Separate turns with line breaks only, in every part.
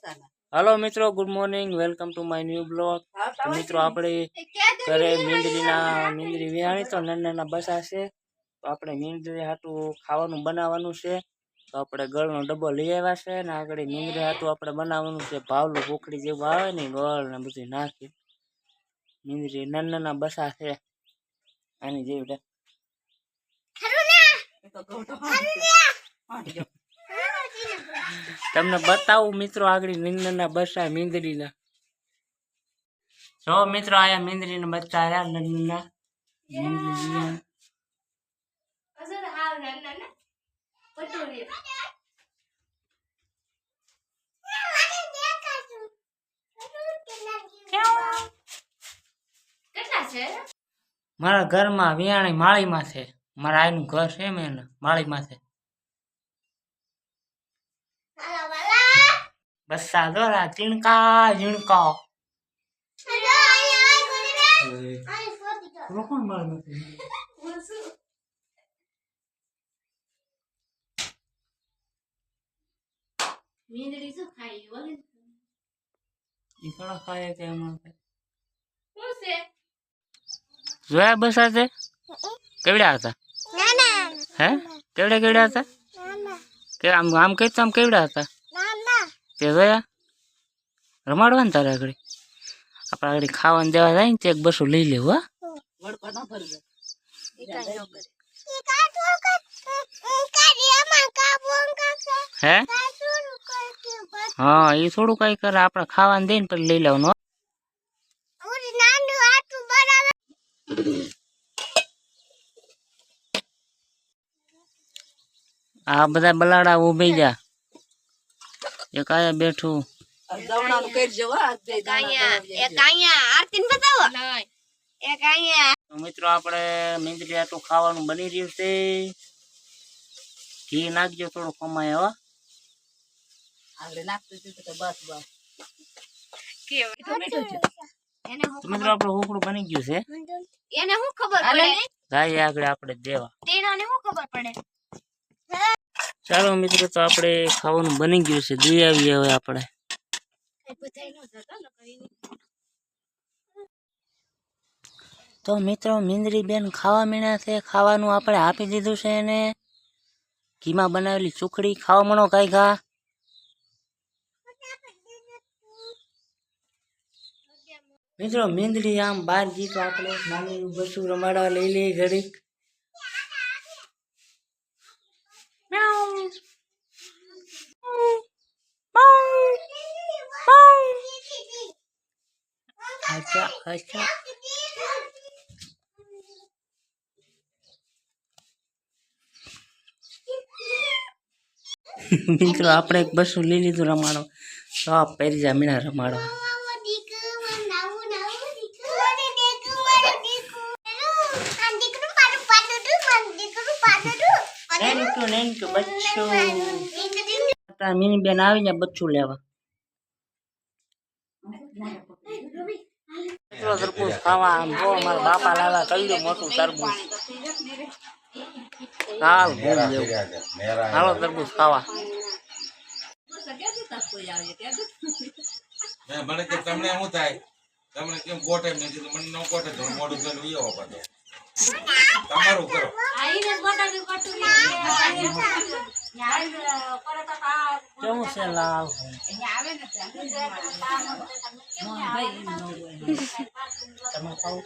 Hello मित्रों, good morning, welcome to my new blog. तो मित्रों આપણે ઘરે મીંદરી વિહાણી તો નાના બસા છે, તો આપણે મીંદરી હાટું ખાવાનું બનાવવાનું છે। તો આપણે ગળનો ડબ્બો લઈ આવ્યા છે ને આગળ મીંદરી હાટું આપણે બનાવવાનું છે ભાવલું ભૂખડી જેવું આવે ને ગળ ને બધું નાખી મીંદરી નાના બસા છે આની જેવી। તમને બતાવું મિત્રો આગળ નીંદરના બચ્ચા મીંદરીના। જો મિત્રો આયા મીંદરીના બચ્ચા આયા નાના મારા ઘરમાં વિયાણી માળીમાં છે। મારા આઈનું ઘર છે મેં માળીમાં છે। બસ્સા દોરા ઝીણકા ઝીણકા
મીંદડી શું ખાઈ ઓલે
ઈ થોડા ખાય કે એમાં
શું છે
જોયા બસા છે કેવડા હતા
નાના
હે કેવડા હતા કે આમ આમ કઈ તો આમ કેવડા હતા
નાના
તે જોયા રમાડવા ને તારે આગળ આપણે આગળ ખાવાનું દેવા જાય ને તે એક બસો લઈ લેવું હા
વડકો ન ભરજો
હે હા એ થોડું કઈ કરે આપણે ખાવાનું દે ને પછી લઈ લેવાનું આ બધા બલાડા ઉભી જા એક આયા બેઠું
દવણાનું કરી જો એક આયા આરતીન બતાવો એક આયા
તો મિત્રો આપણે મીંદરી આટલું ખાવાનું બની રહ્યું છે ઘી નાખજો થોડું કમાય હો
આગળ નાખતું તો બસ બસ
તો મિત્રો આપણું ઉકળું બની ગયું છે
એને શું ખબર પડે
જાય આગળ આપણે દેવા
તેનાને શું ખબર પડે
ચાલો મિત્રો તો આપણે ખાવાનું બની ગયું છે દઈ આવીએ હવે આપણે તો મિત્રો મીંદરી બેન ખાવા મીણા છે ખાવાનું આપણે આપી દીધું છે એને ઘીમાં બનાવેલી સુખડી ખાવા મણો કાંઈ ઘા મિત્રો મીંદરી આમ બહાર જી તો આપણે નાની બસું રમાડવા લઈ લઈએ ઘડીક અચ્છા અચ્છા મિત્રો આપણે એક બસું લઈ લીધું રમાડો તો પહેરી જા મીણા રમાડો બચ્ચું મિની બેન આવી જાય બચ્ચું લેવા તરબૂચ ખાવા આમ જો મારા બાપા લાલા કલ્યું મોટું તરબૂચ હાલ હાલો તરબૂચ ખાવા
મને કે તમને શું થાય તમને કેમ ગોઠે મેં કીધું મને ન ગોઠે તો મોડું પેલું એવો પાછો તમારું કરો
કેવું છે લાલ તમે ખાવ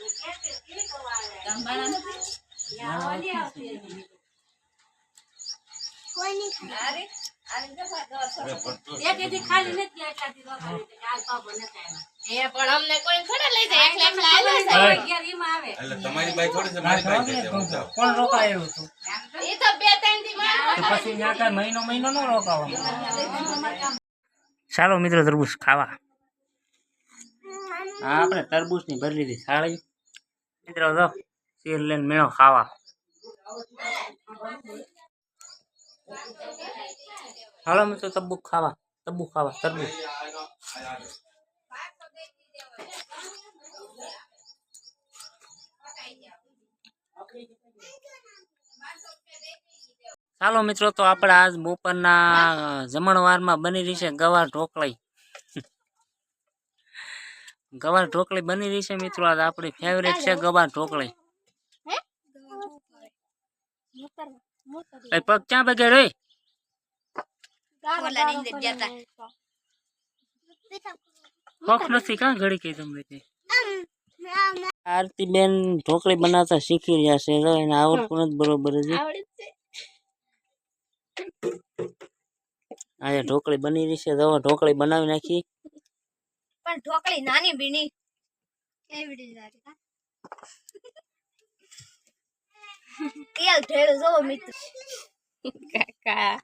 એટલે તમારી બાઈ થોડી છે મારી બાઈ છે
કોણ રોકાયું હતું પછી ત્યાં કઈ મહિનો ન રોકાવાનું ચાલો મિત્રો તરબૂચ ખાવા હા આપણે તરબૂચ ની ભરી લીધી સાળી મિત્રો જો શેર લઈને મેળો ખાવા હાલો મિત્રો તરબૂચ ખાવા તરબૂચ ચાલો મિત્રો, તો આપણે આજ બપોરના જમણવારમાં બની રહી છે ગવાર ઢોકળી। ગવાર ઢોકળી બની રહી છે મિત્રો. આજ આપણી ફેવરેટ છે ગવાર ઢોકળી. પગ ક્યાં બગેડ હોય? કોક નથી કાં ઘડી કઈ તમને કઈ. આરતી બેન ઢોકળી બનાવતા શીખી રહ્યા છે. એને આવડતું નથી બરોબર હજી. આજે ઢોકળી બની રહી છે. ઢોકળી બનાવી નાખી.
પણ ઢોકળી નાની બીની કેવી રીતે તેલ ઢેળું જોવો મિત્ર કાકા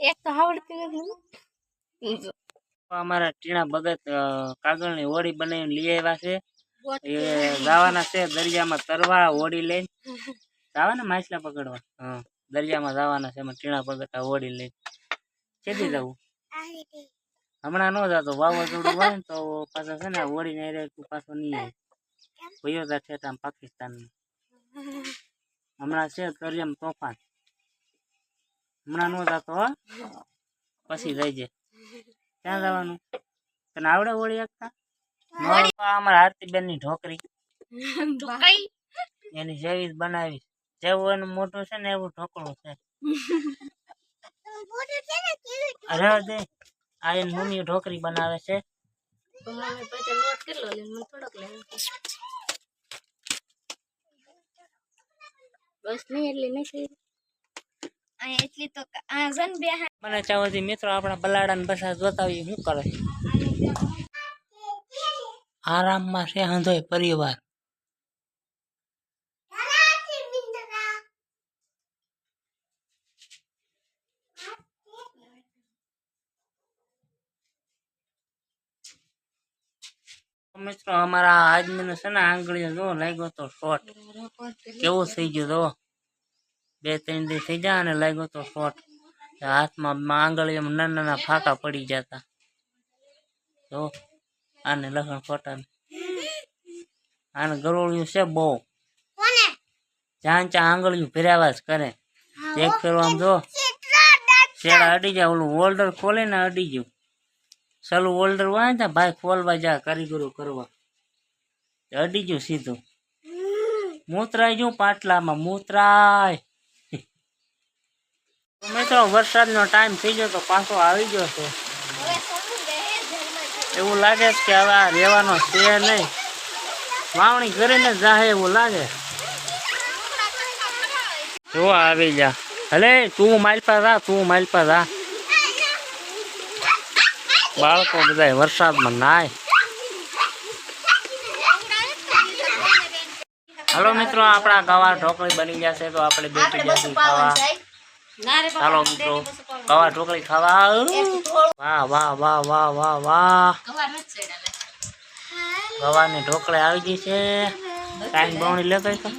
એક તો આવડતી નથી.
અમારા ટીણા ભગત કાગળની હોડી બનાવીને લઈ આવ્યા છે. એ જવાના છે દરિયામાં તરવા. હોડી લઈને જવાના માછલા પકડવા. હા, દરિયામાં જવાના છે. એમાં ટીણા ભગત આ હોડી લઈને કેદી જવું? હમણાં ન જતો. વાવાઝોડું હોય ને તો પાછા છે ને હોડી નહીં રહે તું પાછો નહીં આવે. ભયો તા છે આમ પાકિસ્તાનમાં. હમણાં છે દરિયામાં તોફાન. હમણાં ન જતો હો, પછી જઈજે. ક્યાં જવાનું? તને આવડે હોળી એકતા? અમારા આરતીબેન ની ઢોકરી એની જેવી જ બનાવી. જેવું એનું મોટું છે ને એવું ઢોકળું છે. અરે દે આ એની મમ્મી ઢોકરી બનાવે છે.
બસ નહીં એટલી નથી એટલી તો જન બે
મને ચાહતી મિત્રો આપણા બલાડા ને બસા જોતાવી શું કરે? આરામમાં છે હાંધોય પરિવાર. મિત્રો અમારા આદમી છે ને આંગળીઓ જો લાગ્યો તો શોર્ટ. કેવું થઈ ગયું જો. 2-3 દી થઈ જાય અને લાગ્યો તો શોર્ટ. હાથમાં આંગળીઓમાં નાના નાના ફાંકા પડી જતા. જો આને લખણ ફોટા આને ગરોળિયું છે બહુ. જ્યાં ત્યાં આંગળીયું ફેરવા જ કરે. ચેક કરવા આમ જો શેડા અડી જાય. ઓલું હોલ્ડર ખોલે ને અડી ગયું. ચાલુ હોલ્ડર હોય ને ભાઈ ખોલવા જા કારીગરો કરવા. અડી ગયું સીધું. મૂતરાય ગયું પાટલામાં મૂતરાય. મિત્રો વરસાદનો ટાઈમ થઈ ગયો તો પાછો આવી ગયો છે. એવું લાગે છે કે હવે આ રહેવાનો છે નહીં. વાવણી કરીને જાહે એવું લાગે. જો આવી જા. હલે તું માલપા જા, તું માલપા જા. બાળકો બધા વરસાદમાં નાય. હાલો મિત્રો આપણા ગવાર ઢોકળી બની ગયા છે તો આપણે બેઠી જશું ખાવા. ચાલો મિત્રો ગવાર ઢોકળી ખાવા. વાહ વાહ વાહ વાહ વાહ વાહ. ગવારની ઢોકળી આવી ગઈ છે. ટાઈમ બવણી લેતો તો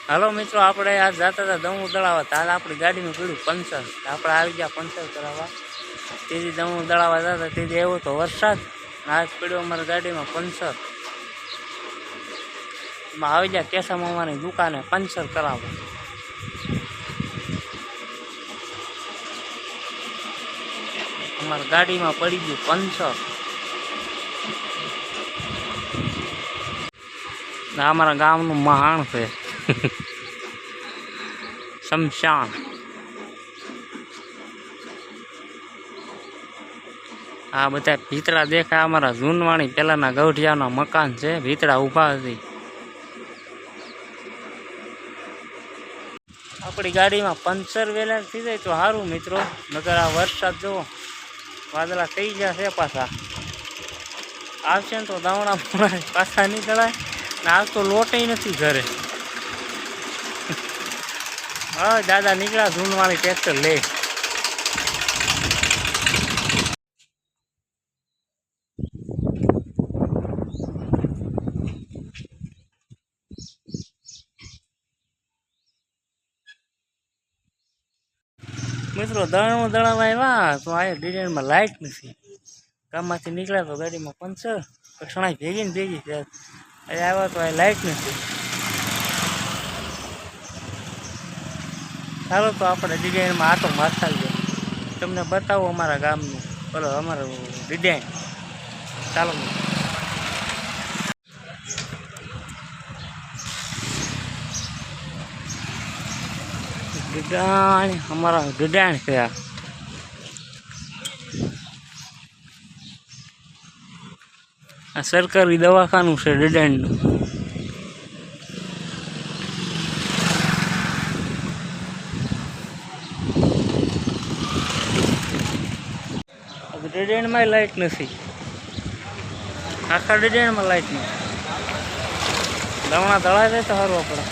હાલો મિત્રો આપણે આજ જતા હતા દમણ દળાવા. તાલ આપણી ગાડીનું પીડ્યું પંચર. આપણે આવી ગયા પંચર કરાવવા. તેથી દમણ દળાવા જતા તેથી એવો તો વરસાદ. આજ પડ્યો અમારી ગાડીમાં પંચર. એમાં આવી ગયા કેસા મામાની દુકાને પંચર કરાવવા. અમારી ગાડીમાં પડી ગયું પંચર. અમારા ગામનું મહાણ છે શમશાન. આ બધા ભીતરા દેખાય. અમારા જૂનવાણી પેલાના ગૌઢિયાના મકાન છે. ભીતરા ઊભા હતી. આપણી ગાડીમાં પંચર વેલા થઈ જાય તો સારું મિત્રો. નકર આ વરસાદ જુઓ વાદળા થઈ ગયા છે પાછા. આવશે ને તો દાવણા પાછા નહીં દળાય. ને આજ તો લોટે નથી ઘરે. હા દાદા નીકળ્યા જૂનવાળી ટ્રેક્ટર લે. મિત્રો દળામાં દળાવા આવ્યા તો આ ડિઝાઇનમાં લાઇટ નથી. ગામમાંથી નીકળ્યા તો ગાડીમાં પંચર કક્ષણાઈ ભેગી ને ભેગી છે. અહીં આવ્યા તો આ લાઇટ નથી. ચાલો તો આપણે ડિઝાઇનમાં આટો મારતા જઈએ. તમને બતાવો અમારા ગામનું બોલો અમારું ડિઝાઇન. ચાલો ડિઝાઇન અમારા ડિઝાઇન છે. આ સરકારી દવાખાનું છે ડિઝાઇનનું. ડિઝાઇનમાં લાઇટ નથી. આખા ડિઝાઇનમાં લાઇટ નથી. દમણા દળાય જાય તો સારું આપણે.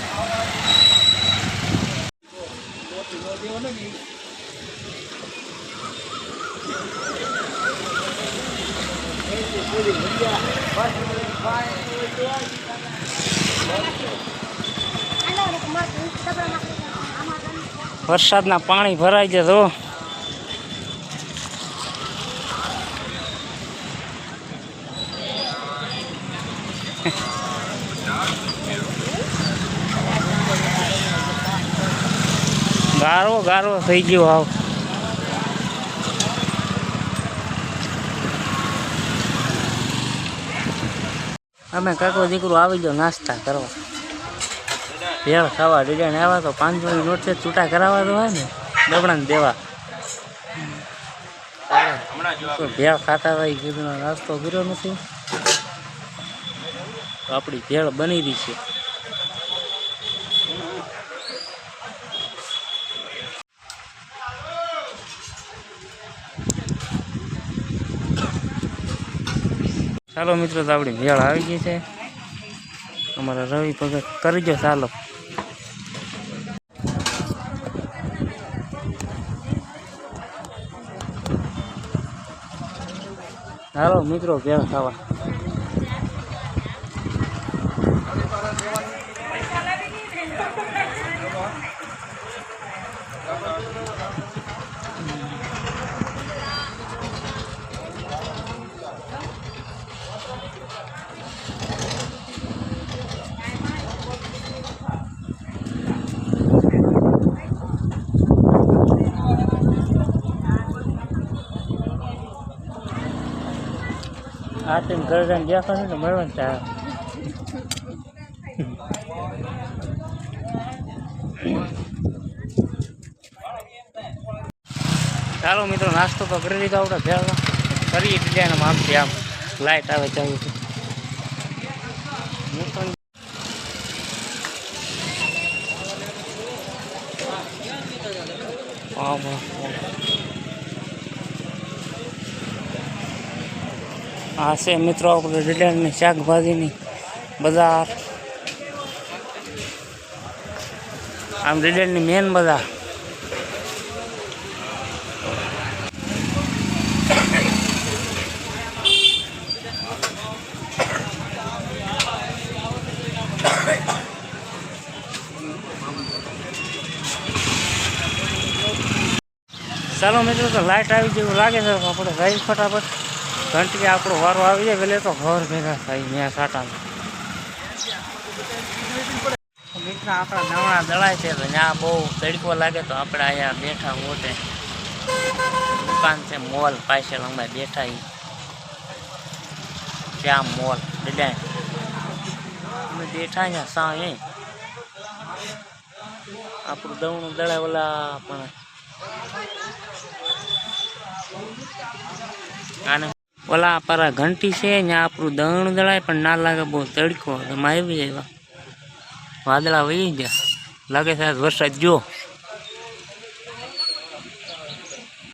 વરસાદના પાણી ભરાઈ જાય તો ગારો ગારો થઈ ગયો. આવ અમે કાકો દીકરો આવી ગયો નાસ્તા કરવા. ભેળ ખાવા ડિઝાઇન આવ્યા તો 500ની નોટ છે. છૂટા કરાવવા તો હોય ને દબડાને દેવા. ભેળ ખાતા હોય કીધું નાસ્તો કર્યો નથી તો આપણી ભેળ બની રહી છે. ચાલો મિત્રો તો આપણી ભેળ આવી ગઈ છે. અમારા રવિ ભગત કરજો. ચાલો હાલો મિત્રો ભેળ ખાવા. આ તેમ ગરદાન દેખાશે ને મળવાનું ત્યાં. ચાલો મિત્રો નાસ્તો તો કરી લીધો આપણે ભેળનો. કરીએ ડિઝાઇનમાં આમથી આમ લાઇટ આવે ચાલુ છે. આ છે મિત્રો આપણે ડિઝાઇનની શાકભાજીની બજાર. આમ ડિઝાઇનની મેન બજાર. ચાલો મિત્રો તો લાઇટ આવી જેવું લાગે છે. આપણે જઈ ફટાફટ. ઘંટી આપણો વારો આવી જાય એટલે તો ઘર ભેગા થાય મેં સાટામાં. મિત્રો આપણા નવણા દળાય છે તો ત્યાં બહુ તડકો લાગે તો આપણે અહીંયા બેઠા મોટે દુકાન છે મોલ પાછળ અમે બેઠા. ત્યાં મોલ ડિઝાઇન અમે બેઠા અહીંયા સા એ આપણું દવણું દળાય ઓલા પણ આને ઓલા પરા ઘંટી છે ત્યાં આપણું દવણું દળાય પણ ના લાગે બહુ તડકો. એમાં આવી જાય વાદળા વહી ગયા લાગે છે વરસાદ જો.